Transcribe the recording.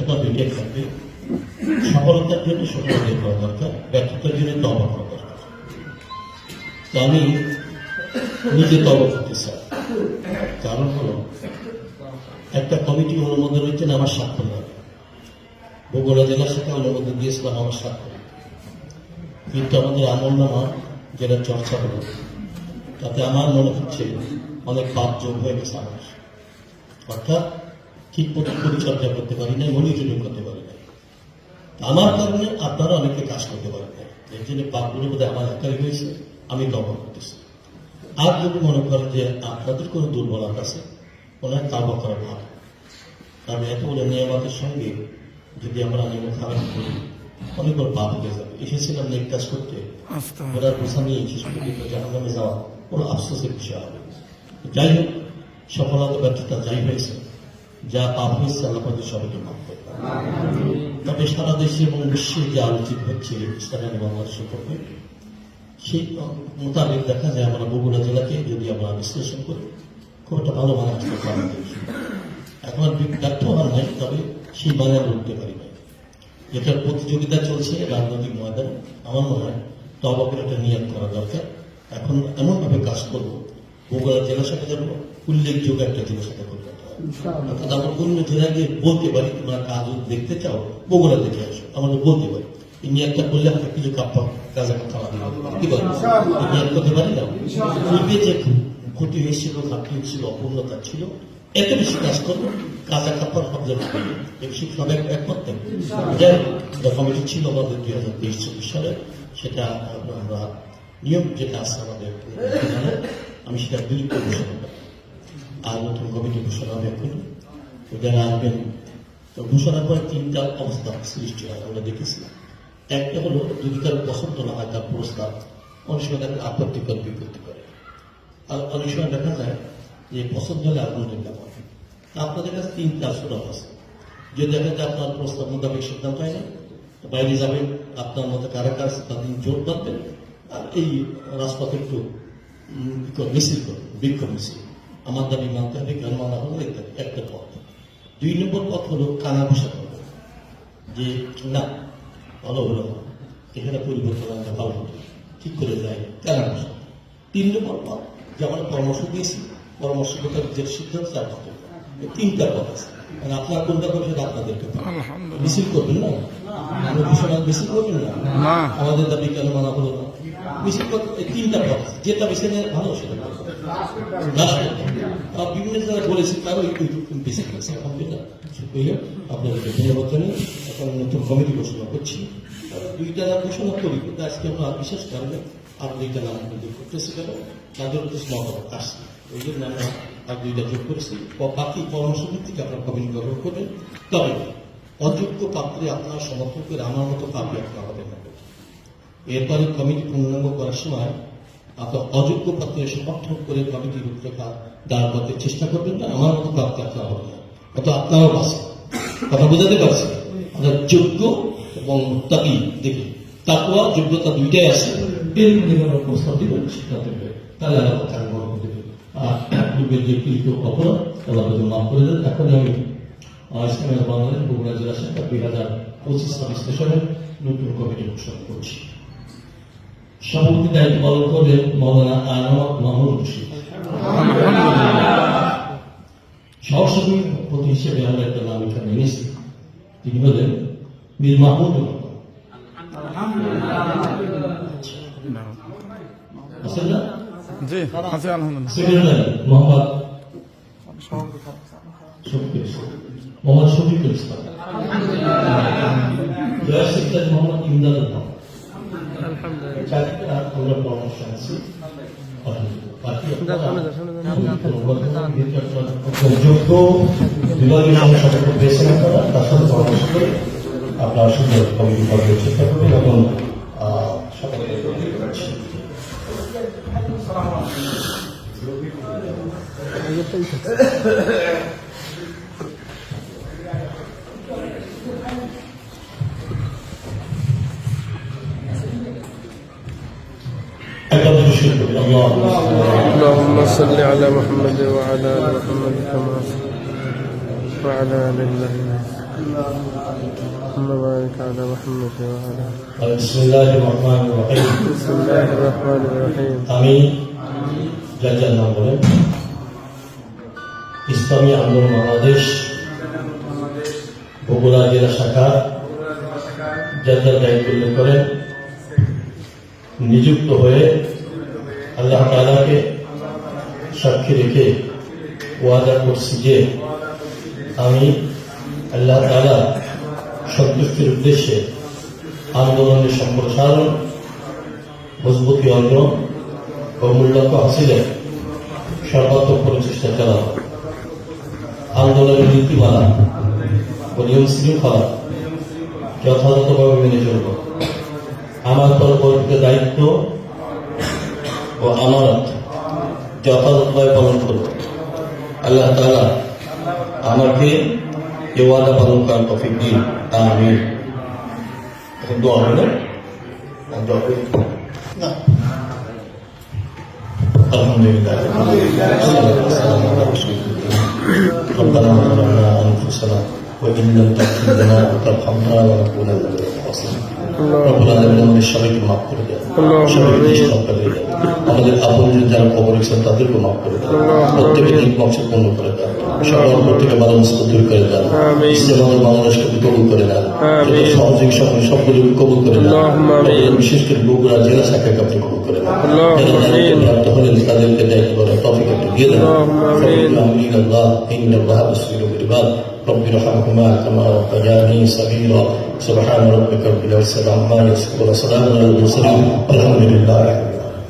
ব্যর্থতা দুইটাই থাকবে। সফলতার জন্য সফলতা করা দরকার, ব্যর্থতার জন্য তওবা করা দরকার। তো আমি নিজে তওবা করতে চাই। কারণ হলো একটা কমিটি অনুমোদন হয়েছেন আমার স্বাক্ষর লাগে, বগুড়া জেলার সাথে অনুমোদন দিয়েছিলাম আমার স্বাক্ষর, কিন্তু আমাদের আমলনামা যেটা চর্চা হলো তাতে আমার মনে হচ্ছে অনেক পাপ যোগ হয়ে গেছে আমার, অর্থাৎ ঠিক মতো পরিচর্যা করতে পারি না, মনিটরিং করতে পারি না। আমার কারণে আপনারা অনেকে কাজ করতে পারেন না, এই জন্য পাপগুলো বোধহয় আমার একাই হয়েছে, আমি তওবা করতেছি। আর যদি মনে করেন যে আপনাদের কোনো দুর্বলতা আছে, ওনার তওবা করা ভালো। কারণ এতগুলো নিয়ামতের সঙ্গে যদি আমরা নিয়ম খারাপ করি অনেক বড় পাপ হয়ে যাবে। এসেছিলাম নেক কাজ করতে, ওরা বোঝা নিয়ে শেষ পর্যন্ত জাহান্নামে যাওয়া কোনো আফসোসের বিষয় হবে। যাই হোক, সফলতা ব্যর্থতা যাই হয়েছে, যা পাপ হয়েছে আল্লাহ পাকের সবাইকে মাফ করে। তবে সারা দেশে এবং বিশ্বে যে আলোচিত হচ্ছে ইসলামী বাংলাদেশ সম্পর্কে, সেই মোতাবেক দেখা যায় আমরা বগুড়া জেলাকে যদি আমরা বিশ্লেষণ করি খুব একটা ভালো মানে আসতে পারি। এখন আর ব্যর্থ হওয়ার নাই, তবে সেই মানে আমরা উঠতে পারি না। যেটার প্রতিযোগিতা চলছে রাজনৈতিক ময়দানে, আমার মনে হয় তওবা করে একটা নিয়ত করা দরকার। এখন এমনভাবে কাজ করবো বগুড়া জেলার সাথে যেন উল্লেখযোগ্য একটা জেলার সাথে করতে হয়। অর্থাৎ আমরা অন্য জেলায় গিয়ে বলতে পারি তোমরা কাজ দেখতে চাও বগুড়া দেখে আসো, আমাদের বলতে পারি এই নিয়তটা করলে আমাকে কিছু কাজে কথা কি বলেন, এই নিয়ত করতে পারি না। পূর্বে যে ক্ষতি হয়েছিল, ঘাটতি হয়েছিল, অপূর্ণতা ছিল, এত বেশি কাজ করবো কাজা কাপড় সব জায়গায় এই বেশি সবাই একমত থাকবে। যাই কমিটি ছিল আমাদের 2023-24 সালে, সেটা আমরা নিয়ম যেটা আছে আমাদের, আমি সেটা বিলুপ্ত ঘোষণা করি। আর নতুন কমিটি ঘোষণা হবে এখন, যারা আসবেন। তো ঘোষণার পরে তিনটা অবস্থা সৃষ্টি হয় আমরা দেখেছি। একটা হলো যদি তার পছন্দ না হয় তার প্রস্তাব, অনেক সময় তাকে আপত্তিকর বিপত্তি করে, আর অনেক সময় দেখা যায় যে পছন্দ হলে আলহামদুলিল্লাহ। আপনাদের কাছে তিনটা সুযোগ আছে, যে দেখা যায় আপনার প্রস্তাব মোতাবেক সিদ্ধান্ত হয় না, বাইরে যাবেন, আপনার মতো কারা কাজ তাদের জোর বাঁধবেন, আর এই রাজপথে একটু মিছিল করবেন, বিক্ষোভ মিছিল, আমার দাবি মানতে হবে, গান মানা হলো ইত্যাদি একটা পথ। 2 নম্বর পথ হলো কানা ঘোষা করবো যে না ভালো হলো না, এখানে পরিবর্তন আনতে ভালো হতো, ঠিক করে যায় কানা ঘোষা। 3 নম্বর পথ যে আমরা পরামর্শ দিয়েছি, পরামর্শ করতে যে সিদ্ধান্ত তার পথে। 3টা পথ আছে, মানে আপনার কোনটা করবে সেটা আপনাদেরকে মিছিল করবেন না, ঘোষণা মিছিল করবেন না, আমাদের দাবি কেন মানা হলো না, মিছিল করতে 3টা পথ, যেটা বেছে নেয় ভালো সেটা বিভিন্ন জায়গায় বলেছি, তারও একটু বেশি গেছে। আলহামদুলিল্লাহ আপনাদেরকে ধন্যবাদ জানিয়ে এখন নতুন কমিটি ঘোষণা করছি। 2টা নাম ঘোষণা করি, কিন্তু আজকে আমরা বিশেষ কারণে আর 2টা নাম কিন্তু করতেছি কেন, তাদের উদ্দেশ্য মতামত আসছে, ওই জন্য আমরা আর 2টা যোগ করেছি। বাকি পরামর্শ ভিত্তিক আপনার কমিটি ব্যবহার করবেন। তবে অযোগ্য পাত্রে আপনার সমর্থন করে আমার মতো পাপি আপনার হবে না। এরপরে কমিটি পূর্ণাঙ্গ করার সময় আপনার অযোগ্য পাত্রের সমর্থন করে কমিটির রূপরেখা দাঁড় করতে চেষ্টা করবেন না, আমার মতো প্রাপ্তি আপনার হবে না। অত আপনারও আছে, কথা বোঝাতে পারছি। আপনার যোগ্য এবং তাকি দেখি তাকওয়া যোগ্যতা 2টাই আছে, এর মধ্যে প্রস্তাব দিবেন সিদ্ধান্ত নেবে, তাহলে আমার কথা গ্রহণ করে দেবেন। আর পূর্বের যে কৃত অপরাধ আল্লাহ মাফ করে দেন। এখন আমি ইসলামী বাংলাদেশ বগুড়া জেলা শাখা 2025-26 সেশনের নতুন কমিটি ঘোষণা করছি। সভাপতি দায়িত্ব পালন করবেন মৌলানা আনোয়ার মাহমুদ রশিদ। সহসভাপতি হিসেবে আমরা একটা নাম এখানে এনেছি, তিনি হলেন মীর মাহমুদ। আছেন না? Secretary Mohammad Shafiqul Islam, joint secretary Mohammad Imdadul হক। আমরা পরামর্শ আছি যোগ্য বিভাগীয় সদস্য পেয়েছেন আপনারা, তার সাথে পরামর্শ করে আপনারা সুন্দর কমিটি করার চেষ্টা করবেন। এবং সকলকে اللهم صل على محمد وعلى آل محمد كما وعلى آل الله. اللهم بارك على محمد وعلى বিসমিল্লাহির রহমানির রহিম। بسم الله الرحمن الرحيم আমি যার নাম বলেন ইসলামী আন্দোলন বাংলাদেশ বগুড়া জেলা শাখা যার দায়িত্ব উল্লেখ করেন নিযুক্ত হয়ে আল্লাহ তাআলাকে সাক্ষী রেখে ওয়াদা করছি যে আমি আল্লাহ তাআলা সন্তুষ্টির উদ্দেশ্যে আন্দোলনের সম্প্রসারণ মজবুতি অর্জন ও মূল্যাঙ্ক হাসিলে সর্বাত্মক প্রচেষ্টা চালানো, আন্দোলনের নীতিমালা ও নিয়ম শৃঙ্খলা যথাযথভাবে মেনে চলব, আমার পরবর্তীত দায়িত্ব ও আমানত যথাযথভাবে পালন করব। আল্লাহ তাআলা আমাকে এ ওয়াদা পালন করার তৌফিক দিন, আমিন। এখন দোয়া হলো আলহামদুলিল্লাহ ربنا ظلمنا انفسنا وان لم تغفر لنا وترحمنا لنكونن من الخاسرين رب العالمين আমাদের সবাইকে মাফ করে দেন, সবাইকে নিষ্পাপ করে দেন, আমাদের আপনজন যারা কবরে আছেন তাদেরকে মাফ করে দেন, প্রত্যেকের দিক মকসদ পূর্ণ করে দেন, সবার প্রত্যেকে বাধা মুসিবত দূর করে দেন, ইসলামের বাংলাদেশকে কবুল করে নেন, সহযোগী সকলকে কবুল করে নেন, বিশেষ করে বগুড়া জেলা শাখাকে আপনি কবুল করে নেন, যারা দায়িত্ব প্রাপ্ত হলেন তাদেরকে দায়িত্ব করার তৌফিক আপনি দিয়ে দেন। آمين الله إن الله بصير بالعباد رب ارحمهما كما ربياني صغيرا سبحان ربك رب العزة عما يصفون وسلام على المرسلين والحمد لله رب العالمين.